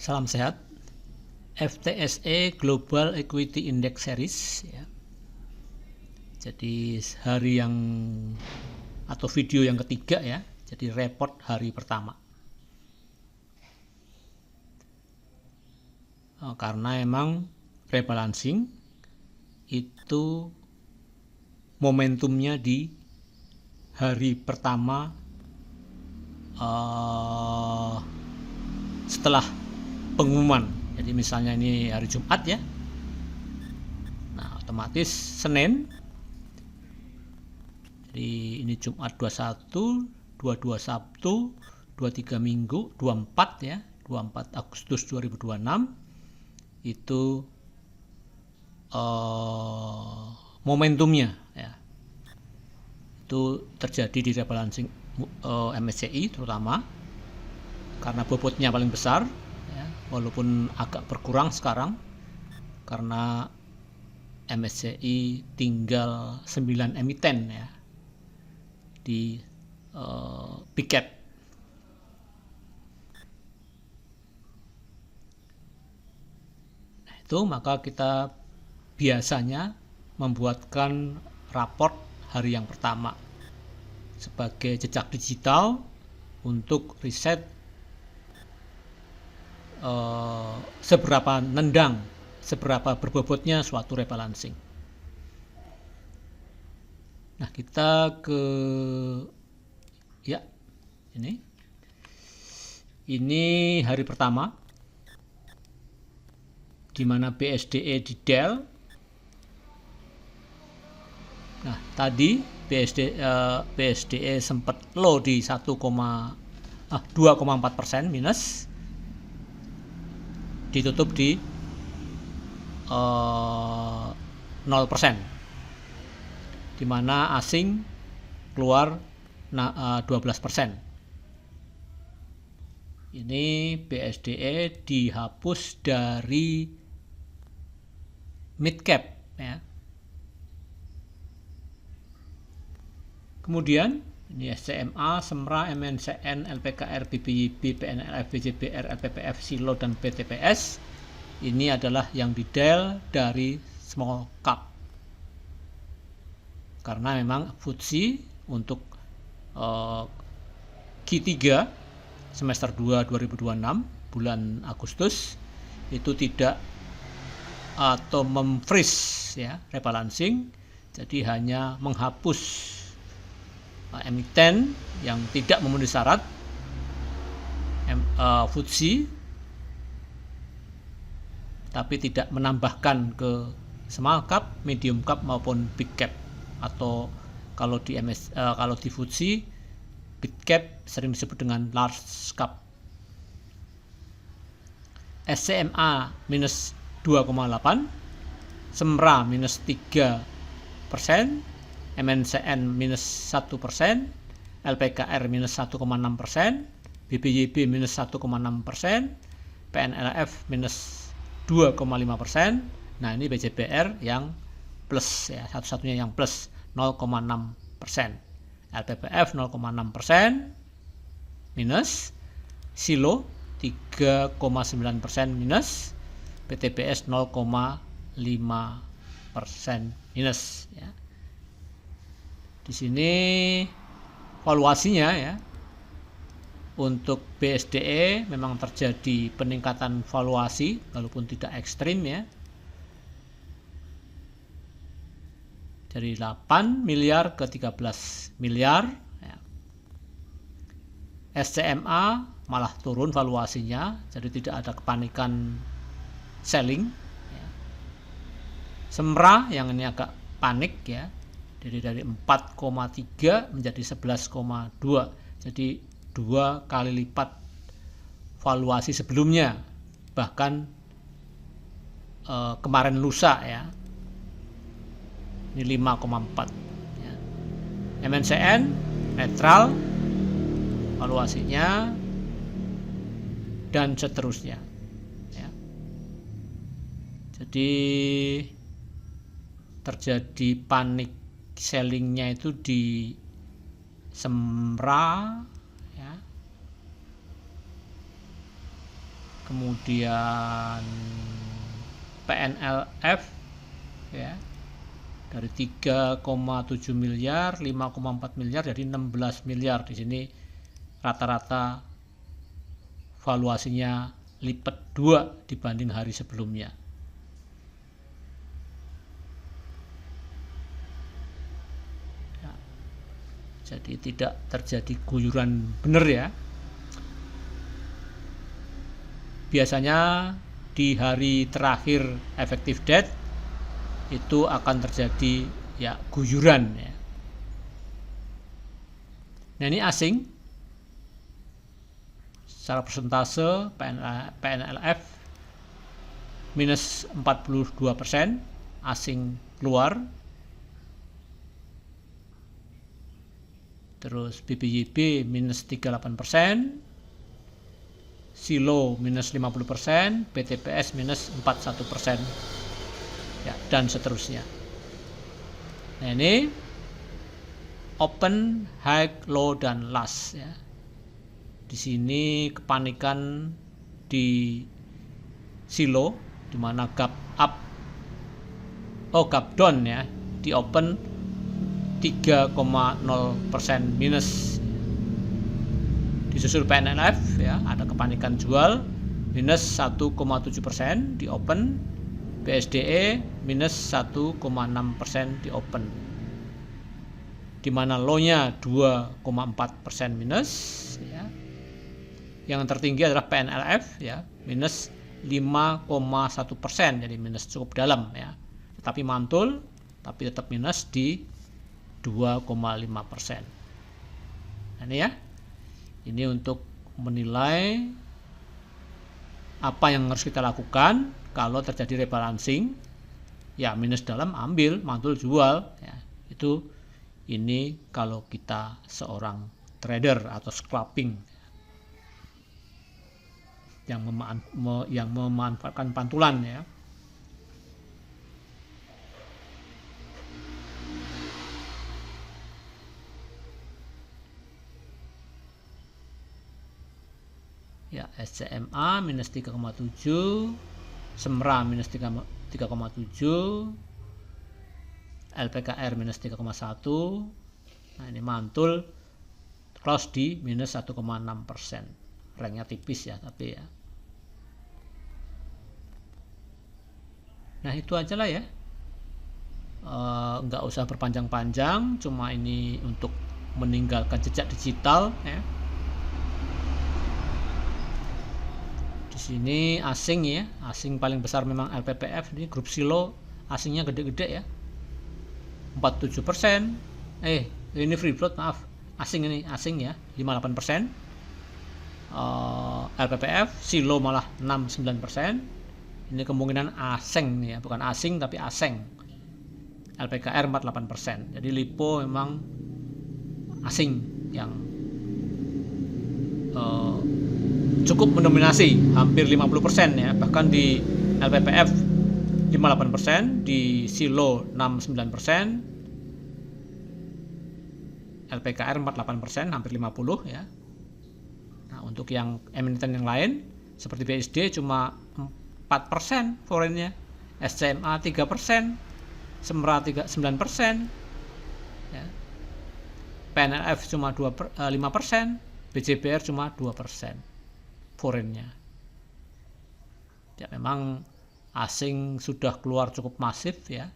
Salam sehat. FTSE Global Equity Index Series ya. Jadi hari yang atau video yang ketiga ya. Jadi report hari pertama. Karena emang rebalancing itu momentumnya di hari pertama setelah pengumuman. Jadi misalnya ini hari Jumat ya. Nah, otomatis Senin. Jadi ini Jumat 21, 22 Sabtu, 23 Minggu, 24 ya. 24 Agustus 2026 itu momentumnya ya. Itu terjadi di rebalancing MSCI terutama karena bobotnya paling besar ya, walaupun agak berkurang sekarang karena MSCI tinggal 9 emiten ya di big cap. Nah, itu maka kita biasanya membuatkan raport hari yang pertama sebagai jejak digital untuk riset seberapa nendang, seberapa berbobotnya suatu rebalancing. Nah, kita ke ya ini hari pertama di mana BSDE di Dell. Nah, tadi BSDE sempat low di 2,4% minus, ditutup di 0%, di mana asing keluar 12%. Ini BSDE dihapus dari mid cap ya. Kemudian ini SCMA, Semra, MNCN, LPKR, BBYB, PNLF, BJBR, LPPF, Silo, dan BTPS. Ini adalah yang di Dell dari small cap. Karena memang FTSE untuk Q3 semester 2 2026 bulan Agustus itu tidak atau memfreeze ya rebalancing, jadi hanya menghapus emiten yang tidak memenuhi syarat FTSE, tapi tidak menambahkan ke small cap, medium cap maupun big cap. Atau kalau di kalau di FTSE big cap sering disebut dengan large cap. SCMA minus 2,8, Semra minus 3%, MNCN minus 1%, LPKR minus 1,6%, BBYB minus 1,6%, PNLF minus 2,5%. Nah, ini BJBR yang plus ya, satu-satunya yang plus 0,6%. LPPF 0,6% minus, Silo 3,9% minus, BTPS 0,5% minus ya. Di sini valuasinya ya untuk BSDE memang terjadi peningkatan valuasi walaupun tidak ekstrim ya, dari 8 miliar ke 13 miliar ya. SCMA malah turun valuasinya, jadi tidak ada kepanikan selling ya. Semra yang ini agak panik ya, jadi dari 4,3 menjadi 11,2, jadi 2 kali lipat valuasi sebelumnya, bahkan kemarin lusa ya, ini 5,4 ya. MNCN netral valuasinya dan seterusnya ya. Jadi terjadi panik sellingnya itu di Semra ya. kemudian PNLF ya, dari 3,7 miliar, 5,4 miliar jadi 16 miliar. Di sini rata-rata valuasinya lipat 2 dibanding hari sebelumnya. Ya, jadi tidak terjadi guyuran benar ya. Biasanya di hari terakhir effective date itu akan terjadi ya guyuran ya. Nah, ini asing secara persentase PNLF minus 42%, asing keluar. Terus BBYB minus 38%, Silo minus 50%, BTPS minus 41%, ya, dan seterusnya. Nah, ini open, high, low, dan last ya. Di sini kepanikan di Silo, di mana gap up, gap down ya, di open 3,0% minus. Disusul PNLF ya, ada kepanikan jual minus 1,7% di open, BSDE minus 1,6% di open, di mana low-nya 2,4% minus ya. Yang tertinggi adalah PNLF ya, minus 5,1%, jadi minus cukup dalam ya, tetapi mantul, tapi tetap minus di 2,5%. Nah, ini ya, ini untuk menilai apa yang harus kita lakukan kalau terjadi rebalancing. Ya, minus dalam ambil, mantul jual ya. Ini kalau kita seorang trader atau scalping yang memanfaatkan pantulan ya. Ya, SCMA minus 3,7, Semra minus 3,7, LPKR minus 3,1. Nah, ini mantul close di minus 1,6%. Ranknya tipis ya, tapi ya. Nah, itu aja lah ya. Nggak usah berpanjang-panjang, cuma ini untuk meninggalkan jejak digital ya. Di sini asing ya, asing paling besar memang LPPF, ini grup Silo asingnya gede-gede ya, 47%. Ini free float, maaf, asing ini asing ya, 58%. LPPF, Silo malah 69%. Ini kemungkinan asing ya, bukan asing tapi asing. LPKR 48%. Jadi Lipo memang asing yang cukup mendominasi, hampir 50% ya. Bahkan di LPPF 58%, di Silo 69%, LPKR 48%, hampir 50 ya. Nah, untuk yang emiten yang lain seperti BSD cuma 4% foreignnya, SCMA 3%, Semra 9%, ya. PNLF cuma 5%, BJBR cuma 2% foreignnya. Ya, memang asing sudah keluar cukup masif ya,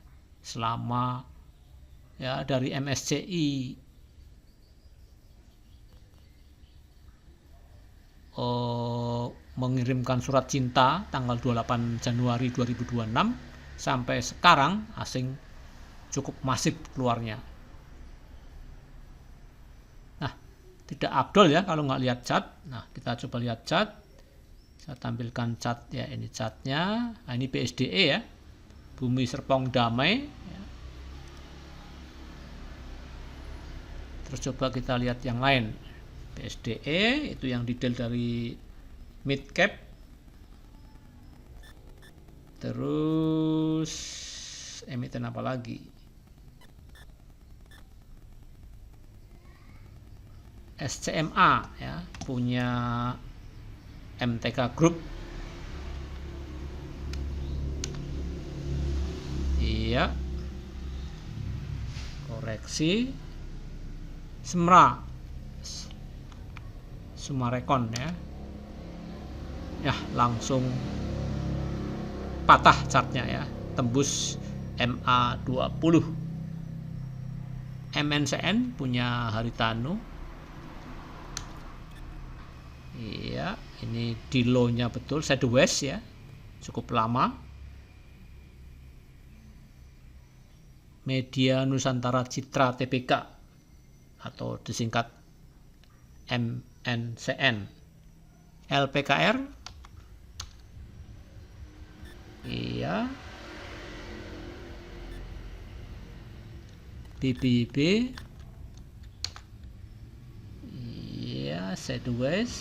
selama ya dari MSCI mengirimkan surat cinta tanggal 28 Januari 2026 sampai sekarang asing cukup masif keluarnya. Nah, tidak abdol ya kalau nggak lihat chart. Nah, kita coba lihat chart. Saya tampilkan chart ya, ini chartnya. Nah, ini BSDE ya, Bumi Serpong Damai ya. Terus coba kita lihat yang lain. BSDE itu yang detail dari mid cap. Terus emiten apa lagi? SCMA ya, punya MTK Group Iya, koreksi Sumarekon ya, langsung patah chartnya ya, tembus MA20. MNCN punya Haritanu. Iya, ini di low-nya betul, sideways ya, cukup lama. Media Nusantara Citra Tbk atau disingkat MNCN. LPKR, iya. BBB, iya, sideways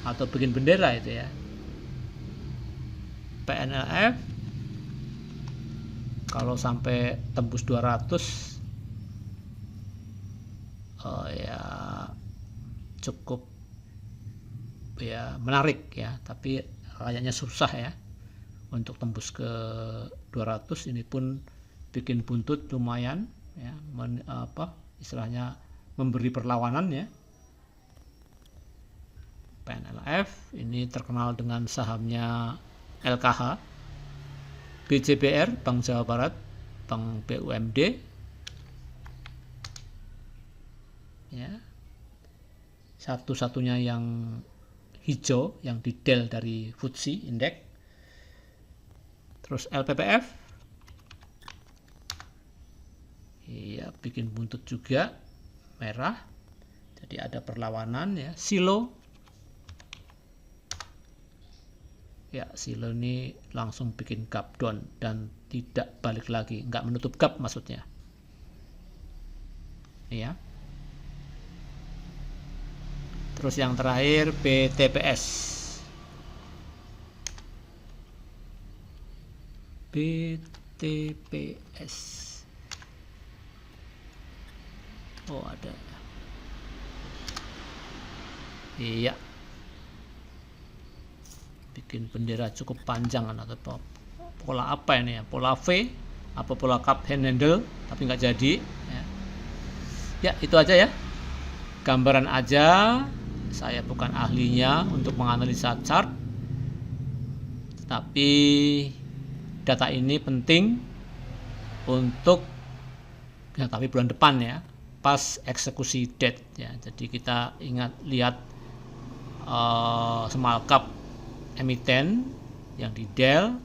atau bikin bendera itu ya. PNLF kalau sampai tembus 200 ya cukup ya menarik ya, tapi kayaknya susah ya untuk tembus ke 200. Ini pun bikin buntut lumayan ya, istilahnya memberi perlawanan ya. PNLF ini terkenal dengan sahamnya LKH, BJBR Bank Jawa Barat, Bank BUMD ya, satu-satunya yang hijau yang di del dari FTSE Index. Terus LPPF, iya, bikin buntut juga, merah, jadi ada perlawanan ya. Silo, ya, Silo ini langsung bikin gap down dan tidak balik lagi, nggak menutup gap maksudnya ya. Terus yang terakhir BTPS. Oh, ada. Iya. Bikin bendera cukup panjang atau pola apa ini ya? Pola V apa pola cup handle, tapi nggak jadi ya. Ya, itu aja ya. Gambaran aja. Saya bukan ahlinya untuk menganalisa chart, tapi data ini penting untuk ya, tapi bulan depan ya, pas eksekusi date ya. Jadi kita lihat small cap emiten yang di del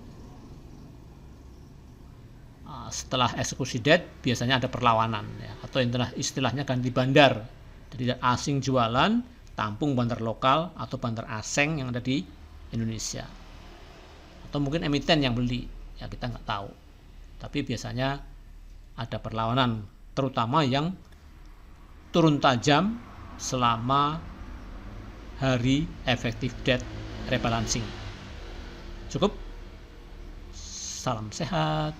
setelah eksekusi date biasanya ada perlawanan ya, atau istilahnya ganti bandar. Jadi asing jualan, tampung bandar lokal atau bandar asing yang ada di Indonesia, atau mungkin emiten yang beli ya, kita nggak tahu. Tapi biasanya ada perlawanan, terutama yang turun tajam selama hari effective date rebalancing. Cukup, salam sehat.